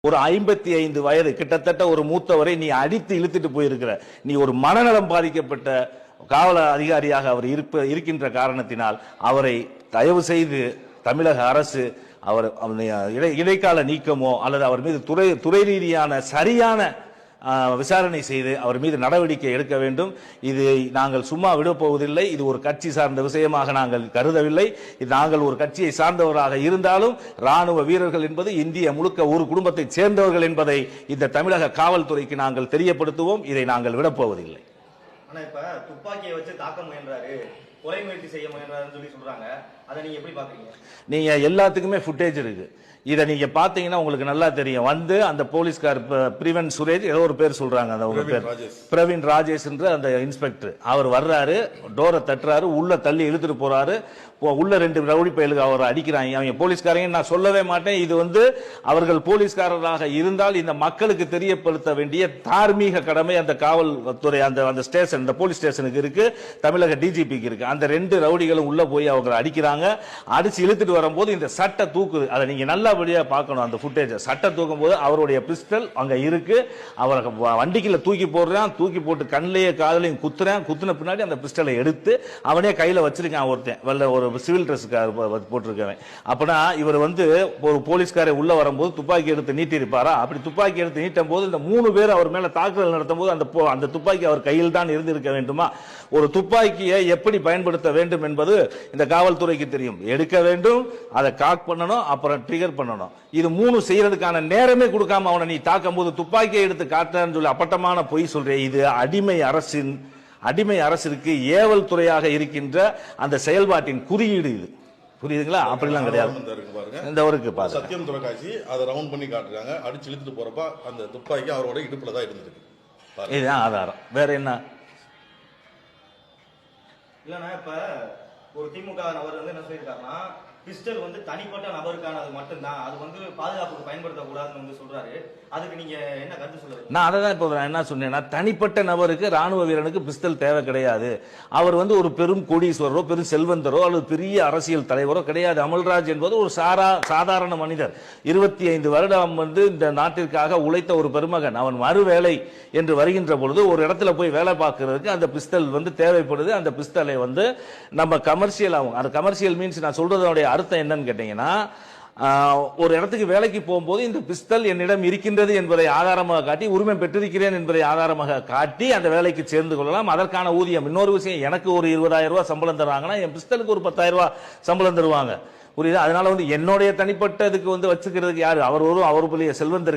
ஒரு 55 வயது கிட்டத்தட்ட ஒரு மூத்தவரை நீ அடித்து இழுத்துட்டு போயிருக்கிற. நீ ஒரு மனநலம் பாதிக்கப்பட்ட காவல் அதிகாரியாக அவர் இருக்கின்ற காரணத்தினால் அவரை தயவு செய்து தமிழக அரசு அவர் இடைக்கால நீக்கமோ அல்லது அவர் மீது துறை ரீதியான சரியான விசாரணை செய்து அவர் மீது நடவடிக்கை எடுக்க வேண்டும். இது நாங்கள் சும்மா விடப்போவதில்லை. இது ஒரு கட்சி சார்ந்த விஷயமாக நாங்கள் கருதவில்லை. நாங்கள் ஒரு கட்சியை சார்ந்தவராக இருந்தாலும் ராணுவ வீரர்கள் என்பது இந்திய முழுக்க ஒரு குடும்பத்தை சேர்ந்தவர்கள் என்பதை இந்த தமிழக காவல்துறைக்கு நாங்கள் தெரியப்படுத்துவோம். இதை நாங்கள் விடப்போவதில்லை. ஆனா இப்ப துப்பாக்கியை வச்சு தாக்க முயன்றாரு, கொலை முயற்சி செய்ய முயன்றாருன்னு சொல்லி சொல்றாங்க. அதை நீங்க எப்படி பாக்குறீங்க? நீங்க எல்லாத்துக்குமே ஃபுட்டேஜ் இருக்கு. இதை நீங்க பாத்தீங்கன்னா உங்களுக்கு நல்லா தெரியும். வந்து அந்த போலீஸ்கார் பிரிவன் சுரேஷ் ஏதோ ஒரு பேர் சொல்றாங்க, அந்த ஒரு பேர் பிரவீன் ராஜேஷ் என்ற அந்த இன்ஸ்பெக்டர், அவர் வர்றாரு, டோரை தட்டுறாரு, உள்ள தள்ளி இழுத்துட்டு போறாரு. உள்ள 2 ரவுடி பயலுக்கு அவர் அடிக்கிறாங்க. அவங்க போலீஸ்காரங்க நான் சொல்லவே மாட்டேன். இது வந்து அவர்கள் போலீஸ்காரராக இருந்தால் இந்த மக்களுக்கு தெரியப்படுத்த வேண்டிய தார்மீக கடமை அந்த காவல்துறை அந்த ஸ்டேஷன், இந்த போலீஸ் ஸ்டேஷனுக்கு இருக்கு, தமிழக டிஜிபிக்கு இருக்கு. அந்த 2 ரவுடிகளும் உள்ள போய் அவங்க அடிக்கிறாங்க. அடிச்சு இழுத்துட்டு வரும்போது இந்த சட்டை தூக்குது. அதை நீங்க நல்லபடியா பார்க்கணும். அந்த ஃபுட்டேஜ் சட்டை தூக்கும் போது அவருடைய பிஸ்டல் அங்க இருக்கு. அவர் வண்டிக்குள்ள தூக்கி போடுறான், தூக்கி போட்டு கண்ணிலேயே காதலையும் குத்துறான். குத்துன பின்னாடி அந்த பிஸ்டலை எடுத்து அவனே கையில வச்சிருக்கான். ஒருத்தன் ஒரு சிவில் ட்ரெஸ் போட்டிருக்கவன். அப்பனா இவர் வந்து ஒரு போலீஸ்காரை உள்ள வரும்போது துப்பாக்கி எடுத்து நீட்டி இருப்பாரா? அப்படி துப்பாக்கி எடுத்து நீட்டும் போது இந்த 3 பேர் அவர் மேல தாக்குதல் நடத்தும் போது அந்த துப்பாக்கி அவர் கையில் தான் இருந்திருக்க வேண்டுமா? ஒரு துப்பாக்கியை எப்படி பயன்படுத்த வேண்டும் என்பது இந்த காவல்துறைக்கு தெரியும். எடுக்க வேண்டும், அதை காக் பண்ணணும், அப்புறம் ட்ரிகர் பண்ணணும். இது 3 செய்யறதுக்கான நேரமே கொடுக்காம அவனை நீ தாக்கும் போது துப்பாக்கியை எடுத்து காட்டுறன்னு சொல்லி அப்பட்டமான பொய் சொல்றேன். இது அடிமை அரசிற்கு ஏவல் துறையாக இருக்கின்ற அந்த செயல்பாட்டின் குறியீடு. இது புரியுதுங்களா? அப்படிலாம் கிடையாது. இந்த ஒருக்கு சத்தியம் தொலைக்காட்சி அதை ரவுண்ட் பண்ணி காட்டுறாங்க. அடிச்சு இழுத்துட்டு போறப்ப அந்த துப்பாக்கி அவரோட இடுப்புல தான் இருந்திருக்கு. இதுதான் ஆதாரம். வேற என்ன? இல்லன்னா இப்ப ஒரு திமுக நபர் வந்து என்ன சொல்லியிருக்காருன்னா, பிஸ்டல் வந்து தனிப்பட்ட நபருக்கானது மட்டும்தான், அது வந்து பாதுகாப்புக்கு பயன்படுத்தக்கூடாதுன்னு வந்து சொல்றாரு. அதுக்கு நீங்க என்ன கருத்து சொல்லுங்க? நான் அதை தான் இப்போ என்ன சொன்னேன்னா, தனிப்பட்ட நபருக்கு ராணுவ வீரனுக்கு பிஸ்டல் தேவை கிடையாது. அவர் வந்து ஒரு பெரும் கோடீஸ்வரரோ பெரும் செல்வந்தரோ அல்லது பெரிய அரசியல் தலைவரோ கிடையாது. அமல்ராஜ் என்பது ஒரு சாதாரண மனிதர். 25 வருடம் வந்து இந்த நாட்டிற்காக உழைத்த ஒரு பெருமகன். அவன் மறுவேளை என்று வருகின்ற பொழுது ஒரு இடத்துல போய் வேலை பார்க்கறதுக்கு அந்த பிஸ்டல் வந்து தேவைப்படுது. அந்த பிஸ்டலை வந்து நம்ம கமர்ஷியல் ஆகும். அந்த கமர்ஷியல் மீன்ஸ் நான் சொல்றதோடைய அர்த்தம் என்னன்னு கேட்டீங்கன்னா, ஒரு இடத்துக்கு வேலைக்கு போகும்போது இந்த பிஸ்டல் என்னிடம் இருக்கின்றது என்பதை ஆதாரமாக காட்டி, உரிமை பெற்றிருக்கிறேன் என்பதை ஆதாரமாக காட்டி அந்த வேலைக்கு சேர்ந்து கொள்ளலாம். அதற்கான ஊதியம். இன்னொரு விஷயம், எனக்கு ஒரு 20,000 ரூபாய் சம்பளம் தருவாங்கன்னா என் பிஸ்டலுக்கு ஒரு 10,000 ரூபாய் சம்பளம் தருவாங்க. புரியுதா? அதனால வந்து என்னுடைய தனிப்பட்ட இதுக்கு வந்து வச்சுக்கிறதுக்கு யாரு? அவர் பெரிய செல்வந்தர்